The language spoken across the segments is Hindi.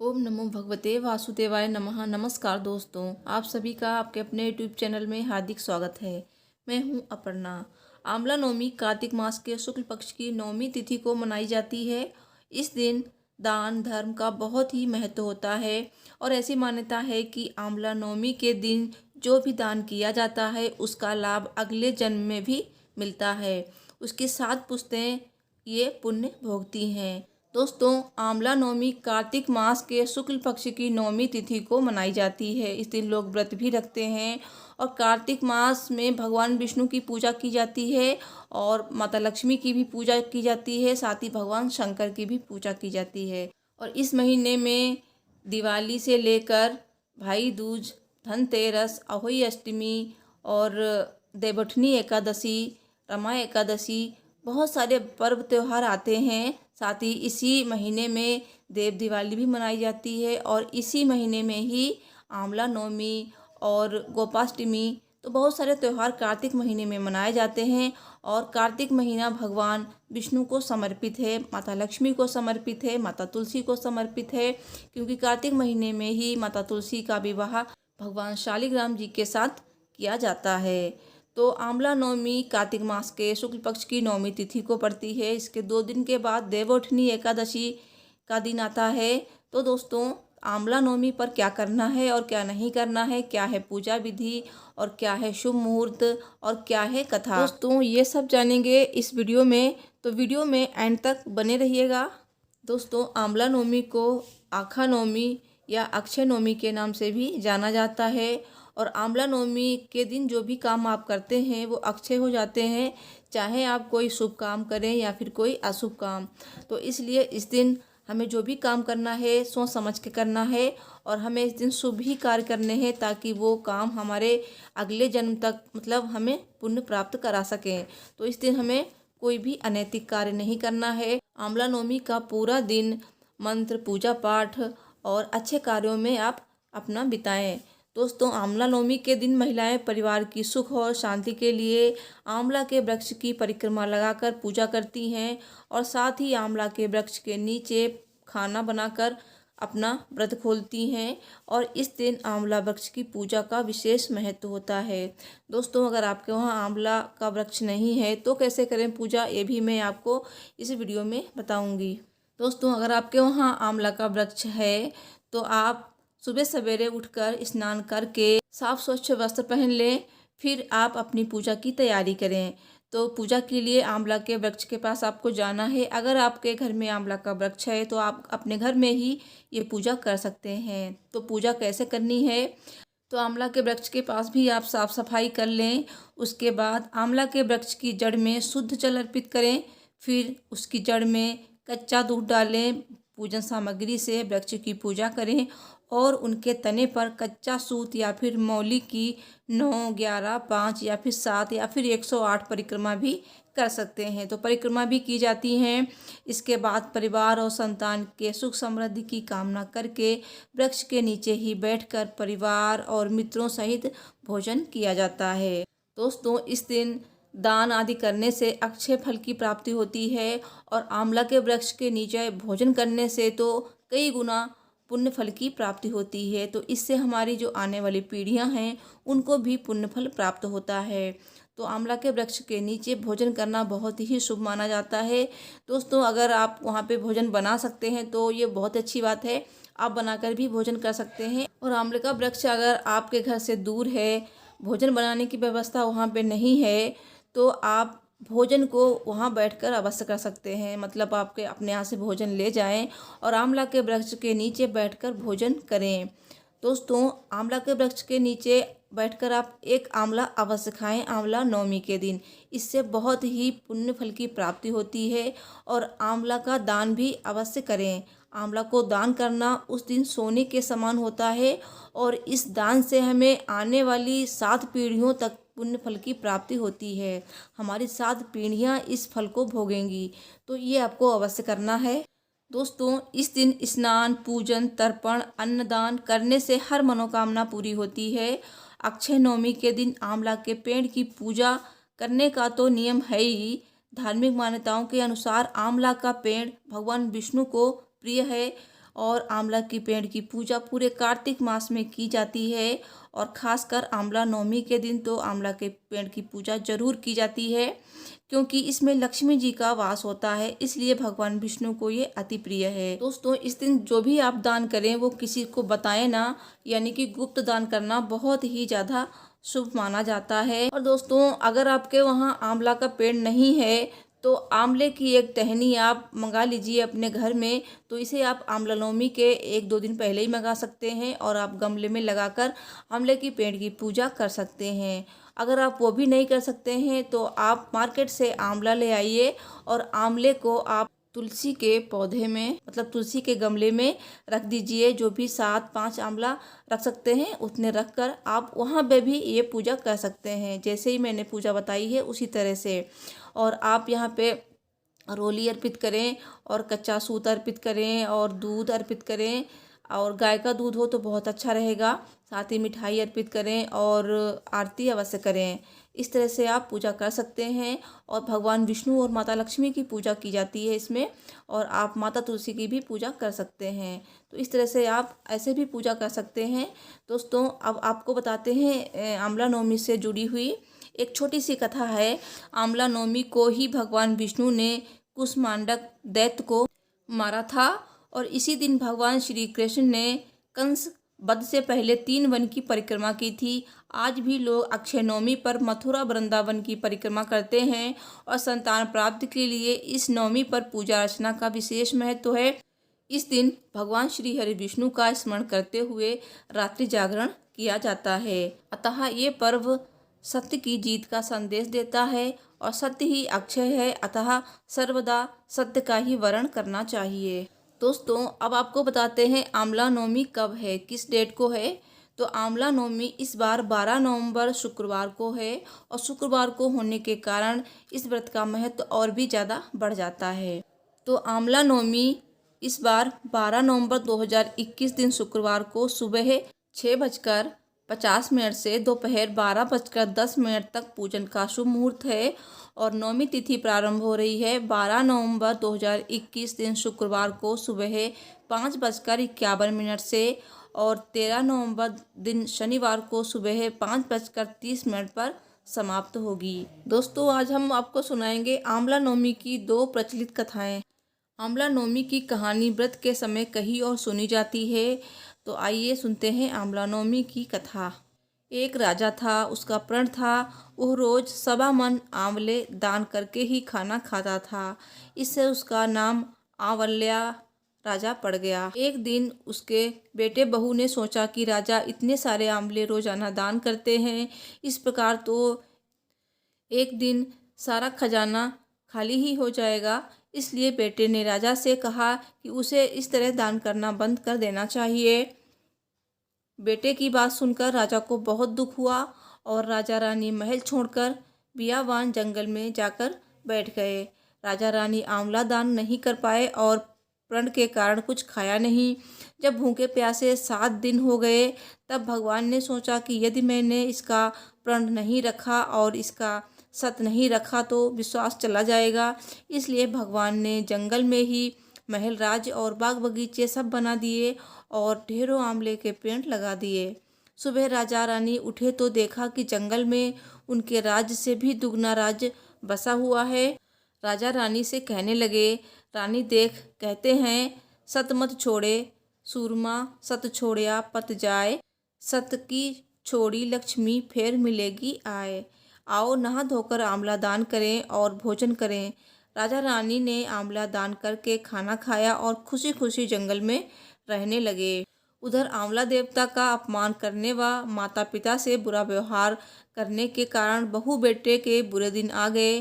ओम नमो भगवते वासुदेवाय नमः। नमस्कार दोस्तों, आप सभी का आपके अपने यूट्यूब चैनल में हार्दिक स्वागत है। मैं हूं अपर्णा। आंवला नवमी कार्तिक मास के शुक्ल पक्ष की नवमी तिथि को मनाई जाती है। इस दिन दान धर्म का बहुत ही महत्व होता है और ऐसी मान्यता है कि आंवला नवमी के दिन जो भी दान किया जाता है उसका लाभ अगले जन्म में भी मिलता है। उसकी 7 पुश्तें ये पुण्य भोगती हैं। दोस्तों, आंवला नवमी कार्तिक मास के शुक्ल पक्ष की नवमी तिथि को मनाई जाती है। इस दिन लोग व्रत भी रखते हैं और कार्तिक मास में भगवान विष्णु की पूजा की जाती है और माता लक्ष्मी की भी पूजा की जाती है, साथ ही भगवान शंकर की भी पूजा की जाती है। और इस महीने में दिवाली से लेकर भाई दूज, धनतेरस, अहोई अष्टमी और देवउठनी एकादशी, रमा एकादशी, बहुत सारे पर्व त्योहार आते हैं। साथ ही इसी महीने में देव दिवाली भी मनाई जाती है और इसी महीने में ही आंवला नवमी और गोपाष्टमी, तो बहुत सारे त्यौहार कार्तिक महीने में मनाए जाते हैं। और कार्तिक महीना भगवान विष्णु को समर्पित है, माता लक्ष्मी को समर्पित है, माता तुलसी को समर्पित है, क्योंकि कार्तिक महीने में ही माता तुलसी का विवाह भगवान शालिग्राम जी के साथ किया जाता है। तो आंवला नवमी कार्तिक मास के शुक्ल पक्ष की नवमी तिथि को पड़ती है। इसके 2 दिन के बाद देवउठनी एकादशी का दिन आता है। तो दोस्तों, आंवला नवमी पर क्या करना है और क्या नहीं करना है, क्या है पूजा विधि और क्या है शुभ मुहूर्त और क्या है कथा, दोस्तों ये सब जानेंगे इस वीडियो में। तो वीडियो में एंड तक बने रहिएगा। दोस्तों, आंवला नवमी को आखा नवमी या अक्षय नवमी के नाम से भी जाना जाता है और आंवला नवमी के दिन जो भी काम आप करते हैं वो अक्षय हो जाते हैं, चाहे आप कोई शुभ काम करें या फिर कोई अशुभ काम। तो इसलिए इस दिन हमें जो भी काम करना है सोच समझ के करना है और हमें इस दिन शुभ ही कार्य करने हैं, ताकि वो काम हमारे अगले जन्म तक मतलब हमें पुण्य प्राप्त करा सकें। तो इस दिन हमें कोई भी अनैतिक कार्य नहीं करना है। आंवला नवमी का पूरा दिन मंत्र, पूजा पाठ और अच्छे कार्यों में आप अपना बिताएं। दोस्तों, आंवला नवमी के दिन महिलाएं परिवार की सुख और शांति के लिए आंवला के वृक्ष की परिक्रमा लगाकर पूजा करती हैं और साथ ही आंवला के वृक्ष के नीचे खाना बनाकर अपना व्रत खोलती हैं। और इस दिन आंवला वृक्ष की पूजा का विशेष महत्व होता है। दोस्तों, अगर आपके वहाँ आंवला का वृक्ष नहीं है तो कैसे करें पूजा, ये भी मैं आपको इस वीडियो में बताऊंगी। दोस्तों, अगर आपके वहाँ आंवला का वृक्ष है तो आप सुबह सवेरे उठकर स्नान करके साफ स्वच्छ वस्त्र पहन लें, फिर आप अपनी पूजा की तैयारी करें। तो पूजा के लिए आंवला के वृक्ष के पास आपको जाना है। अगर आपके घर में आंवला का वृक्ष है तो आप अपने घर में ही ये पूजा कर सकते हैं। तो पूजा कैसे करनी है, तो आंवला के वृक्ष के पास भी आप साफ सफाई कर लें। उसके बाद आंवला के वृक्ष की जड़ में शुद्ध जल अर्पित करें, फिर उसकी जड़ में कच्चा दूध डालें, पूजन सामग्री से वृक्ष की पूजा करें और उनके तने पर कच्चा सूत या फिर मौली की 9, 11, 5 या फिर 7 या फिर 108 परिक्रमा भी कर सकते हैं। तो परिक्रमा भी की जाती हैं। इसके बाद परिवार और संतान के सुख समृद्धि की कामना करके वृक्ष के नीचे ही बैठकर परिवार और मित्रों सहित भोजन किया जाता है। दोस्तों, इस दिन दान आदि करने से अक्षय फल की प्राप्ति होती है और आंवला के वृक्ष के नीचे भोजन करने से तो कई गुना पुण्य फल की प्राप्ति होती है। तो इससे हमारी जो आने वाली पीढ़ियां हैं उनको भी पुण्य फल प्राप्त होता है। तो आंवला के वृक्ष के नीचे भोजन करना बहुत ही शुभ माना जाता है। दोस्तों, अगर आप वहाँ पे भोजन बना सकते हैं तो ये बहुत अच्छी बात है, आप बनाकर भी भोजन कर सकते हैं। और आंवले का वृक्ष अगर आपके घर से दूर है, भोजन बनाने की व्यवस्था वहाँ पे नहीं है, तो आप भोजन को वहाँ बैठकर अवश्य कर सकते हैं। मतलब आपके अपने यहाँ से भोजन ले जाएं और आंवला के वृक्ष के नीचे बैठकर भोजन करें। दोस्तों, आंवला के वृक्ष के नीचे बैठकर आप एक आंवला अवश्य खाएं आंवला नवमी के दिन। इससे बहुत ही पुण्य फल की प्राप्ति होती है। और आंवला का दान भी अवश्य करें। आंवला को दान करना उस दिन सोने के समान होता है और इस दान से हमें आने वाली 7 पीढ़ियों तक पुण्य फल की प्राप्ति होती है। हमारी 7 पीढ़ियाँ इस फल को भोगेंगी। तो ये आपको अवश्य करना है। दोस्तों, इस दिन स्नान, पूजन, तर्पण, अन्नदान करने से हर मनोकामना पूरी होती है। अक्षय नवमी के दिन आंवला के पेड़ की पूजा करने का तो नियम है ही। धार्मिक मान्यताओं के अनुसार आंवला का पेड़ भगवान विष्णु को प्रिय है और आंवला की पेड़ की पूजा पूरे कार्तिक मास में की जाती है। और ख़ासकर आंवला नवमी के दिन तो आंवला के पेड़ की पूजा जरूर की जाती है, क्योंकि इसमें लक्ष्मी जी का वास होता है, इसलिए भगवान विष्णु को ये अति प्रिय है। दोस्तों, इस दिन जो भी आप दान करें वो किसी को बताएं ना, यानी कि गुप्त दान करना बहुत ही ज़्यादा शुभ माना जाता है। और दोस्तों, अगर आपके वहाँ आंवला का पेड़ नहीं है तो आंवले की एक टहनी आप मंगा लीजिए अपने घर में। तो इसे आप आंवला नवमी के 1-2 दिन पहले ही मंगा सकते हैं और आप गमले में लगाकर आंवले की पेड़ की पूजा कर सकते हैं। अगर आप वो भी नहीं कर सकते हैं तो आप मार्केट से आंवला ले आइए और आंवले को आप तुलसी के पौधे में, मतलब तुलसी के गमले में रख दीजिए। जो भी 7-5 आंवला रख सकते हैं उतने रख कर आप वहाँ पे भी ये पूजा कर सकते हैं, जैसे ही मैंने पूजा बताई है उसी तरह से। और आप यहाँ पे रोली अर्पित करें और कच्चा सूत अर्पित करें और दूध अर्पित करें, और गाय का दूध हो तो बहुत अच्छा रहेगा। साथ ही मिठाई अर्पित करें और आरती अवश्य करें। इस तरह से आप पूजा कर सकते हैं। और भगवान विष्णु और माता लक्ष्मी की पूजा की जाती है इसमें, और आप माता तुलसी की भी पूजा कर सकते हैं। तो इस तरह से आप ऐसे भी पूजा कर सकते हैं। दोस्तों, अब आपको बताते हैं आंवला नवमी से जुड़ी हुई एक छोटी सी कथा है। आंवला नवमी को ही भगवान विष्णु ने कुष्मांडक दैत्य को मारा था, और इसी दिन भगवान श्री कृष्ण ने कंस वध से पहले 3 वन की परिक्रमा की थी। आज भी लोग अक्षय नवमी पर मथुरा वृंदावन की परिक्रमा करते हैं, और संतान प्राप्ति के लिए इस नवमी पर पूजा अर्चना का विशेष महत्व है। इस दिन भगवान श्री हरि विष्णु का स्मरण करते हुए रात्रि जागरण किया जाता है। अतः ये पर्व सत्य की जीत का संदेश देता है, और सत्य ही अक्षय है, अतः सर्वदा सत्य का ही वर्ण करना चाहिए। दोस्तों, अब आपको बताते हैं आंवला नवमी कब है, किस डेट को है। तो आंवला नवमी इस बार 12 नवंबर शुक्रवार को है, और शुक्रवार को होने के कारण इस व्रत का महत्व और भी ज़्यादा बढ़ जाता है। तो आंवला नवमी इस बार 12 नवंबर 2021 दिन शुक्रवार को सुबह 6:50 से दोपहर 12:10 तक पूजन का शुभ मुहूर्त है। और नवमी तिथि प्रारंभ हो रही है 12 नवंबर 2021 दिन शुक्रवार को सुबह 5:51 से, और 13 नवंबर दिन शनिवार को सुबह 5:30 पर समाप्त होगी। दोस्तों, आज हम आपको सुनाएंगे आंवला नवमी की 2 प्रचलित कथाएं। आंवला नवमी की कहानी व्रत के समय कही और सुनी जाती है। तो आइए सुनते हैं आंवला नवमी की कथा। एक राजा था, उसका प्रण था, वह रोज 1.25 मन आंवले दान करके ही खाना खाता था। इससे उसका नाम आंवल्या राजा पड़ गया। एक दिन उसके बेटे बहू ने सोचा कि राजा इतने सारे आंवले रोजाना दान करते हैं, इस प्रकार तो एक दिन सारा खजाना खाली ही हो जाएगा। इसलिए बेटे ने राजा से कहा कि उसे इस तरह दान करना बंद कर देना चाहिए। बेटे की बात सुनकर राजा को बहुत दुख हुआ, और राजा रानी महल छोड़कर बियावान जंगल में जाकर बैठ गए। राजा रानी आंवला दान नहीं कर पाए और प्रण के कारण कुछ खाया नहीं। जब भूखे प्यासे 7 दिन हो गए, तब भगवान ने सोचा कि यदि मैंने इसका प्रण नहीं रखा और इसका सत नहीं रखा तो विश्वास चला जाएगा। इसलिए भगवान ने जंगल में ही महल राज और बाग बगीचे सब बना दिए और ढेरों आंवले के पेड़ लगा दिए। सुबह राजा रानी उठे तो देखा कि जंगल में उनके राज्य से भी दुगना राज्य बसा हुआ है। राजा रानी से कहने लगे, रानी देख, कहते हैं सत मत छोड़े सूरमा, सत छोड़या पत जाए, सत की छोड़ी लक्ष्मी फिर मिलेगी आए। आओ नहा धोकर आंवला दान करें और भोजन करें। राजा रानी ने आंवला दान करके खाना खाया और खुशी खुशी जंगल में रहने लगे। उधर आंवला देवता का अपमान करने व माता पिता से बुरा व्यवहार करने के कारण बहू बेटे के बुरे दिन आ गए।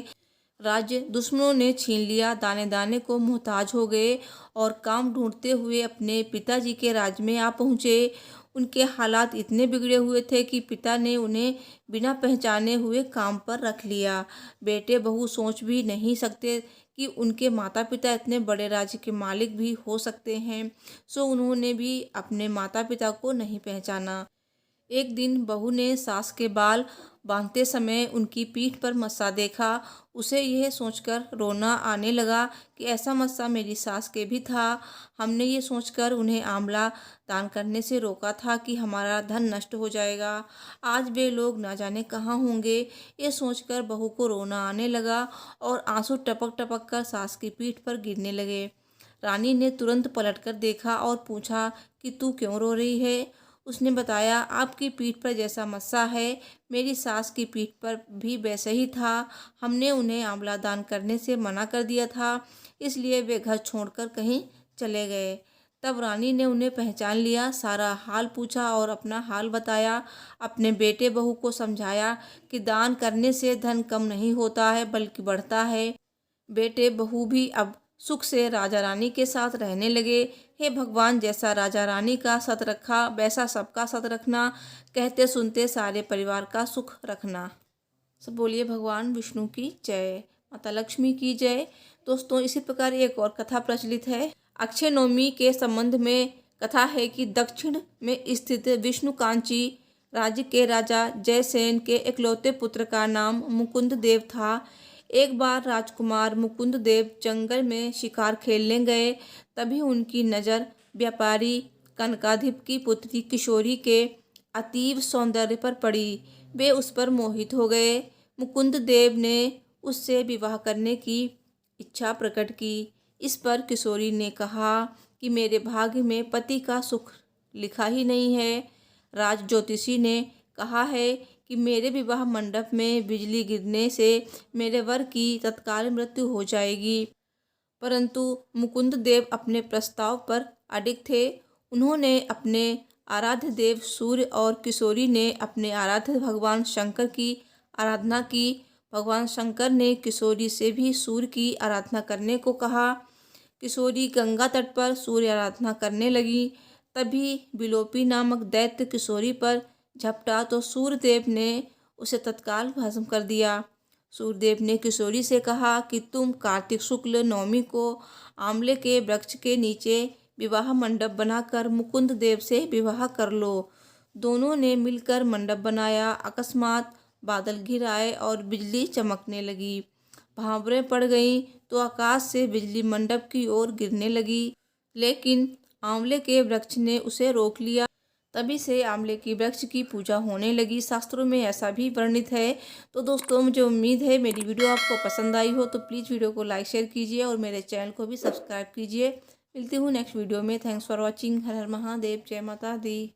राज्य दुश्मनों ने छीन लिया, दाने दाने को मोहताज हो गए और काम ढूंढते हुए अपने पिताजी के राज्य में आ पहुँचे। उनके हालात इतने बिगड़े हुए थे कि पिता ने उन्हें बिना पहचाने हुए काम पर रख लिया। बेटे बहू सोच भी नहीं सकते कि उनके माता पिता इतने बड़े राज्य के मालिक भी हो सकते हैं, सो उन्होंने भी अपने माता पिता को नहीं पहचाना। एक दिन बहू ने सास के बाल बांधते समय उनकी पीठ पर मस्सा देखा। उसे यह सोचकर रोना आने लगा कि ऐसा मस्सा मेरी सास के भी था। हमने ये सोचकर उन्हें आंवला दान करने से रोका था कि हमारा धन नष्ट हो जाएगा। आज वे लोग ना जाने कहाँ होंगे। ये सोचकर बहू को रोना आने लगा और आंसू टपक टपक कर सास की पीठ पर गिरने लगे। रानी ने तुरंत पलटकर देखा और पूछा कि तू क्यों रो रही है। उसने बताया, आपकी पीठ पर जैसा मस्सा है मेरी सास की पीठ पर भी वैसे ही था। हमने उन्हें आंवला दान करने से मना कर दिया था, इसलिए वे घर छोड़कर कहीं चले गए। तब रानी ने उन्हें पहचान लिया, सारा हाल पूछा और अपना हाल बताया। अपने बेटे बहू को समझाया कि दान करने से धन कम नहीं होता है बल्कि बढ़ता है। बेटे बहू भी अब सुख से राजा रानी के साथ रहने लगे। हे भगवान, जैसा राजा रानी का सत रखा वैसा सबका सत रखना, कहते सुनते सारे परिवार का सुख रखना। सब बोलिए भगवान विष्णु की जय, माता लक्ष्मी की जय। दोस्तों, इसी प्रकार एक और कथा प्रचलित है। अक्षय नवमी के संबंध में कथा है कि दक्षिण में स्थित विष्णुकांची राज्य के राजा जयसेन के इकलौते पुत्र का नाम मुकुंद देव था। एक बार राजकुमार मुकुंद देव जंगल में शिकार खेलने गए, तभी उनकी नज़र व्यापारी कनकाधिप की पुत्री किशोरी के अतीव सौंदर्य पर पड़ी। वे उस पर मोहित हो गए। मुकुंद देव ने उससे विवाह करने की इच्छा प्रकट की। इस पर किशोरी ने कहा कि मेरे भाग्य में पति का सुख लिखा ही नहीं है। राज ज्योतिषी ने कहा है कि मेरे विवाह मंडप में बिजली गिरने से मेरे वर की तत्काल मृत्यु हो जाएगी। परंतु मुकुंद देव अपने प्रस्ताव पर अडिग थे। उन्होंने अपने आराध्य देव सूर्य और किशोरी ने अपने आराध्य भगवान शंकर की आराधना की। भगवान शंकर ने किशोरी से भी सूर्य की आराधना करने को कहा। किशोरी गंगा तट पर सूर्य आराधना करने लगी। तभी विलोपी नामक दैत्य किशोरी पर झपटा तो सूर्यदेव ने उसे तत्काल भस्म कर दिया। सूर्यदेव ने किशोरी से कहा कि तुम कार्तिक शुक्ल नवमी को आंवले के वृक्ष के नीचे विवाह मंडप बनाकर मुकुंद देव से विवाह कर लो। दोनों ने मिलकर मंडप बनाया। अकस्मात बादल घिर आए और बिजली चमकने लगी। भांवरें पड़ गईं तो आकाश से बिजली मंडप की ओर गिरने लगी, लेकिन आंवले के वृक्ष ने उसे रोक लिया। तभी से आंवले की वृक्ष की पूजा होने लगी। शास्त्रों में ऐसा भी वर्णित है। तो दोस्तों, मुझे उम्मीद है मेरी वीडियो आपको पसंद आई हो, तो प्लीज़ वीडियो को लाइक शेयर कीजिए और मेरे चैनल को भी सब्सक्राइब कीजिए। मिलती हूँ नेक्स्ट वीडियो में। Thanks for watching. हर हर महादेव। जय माता दी।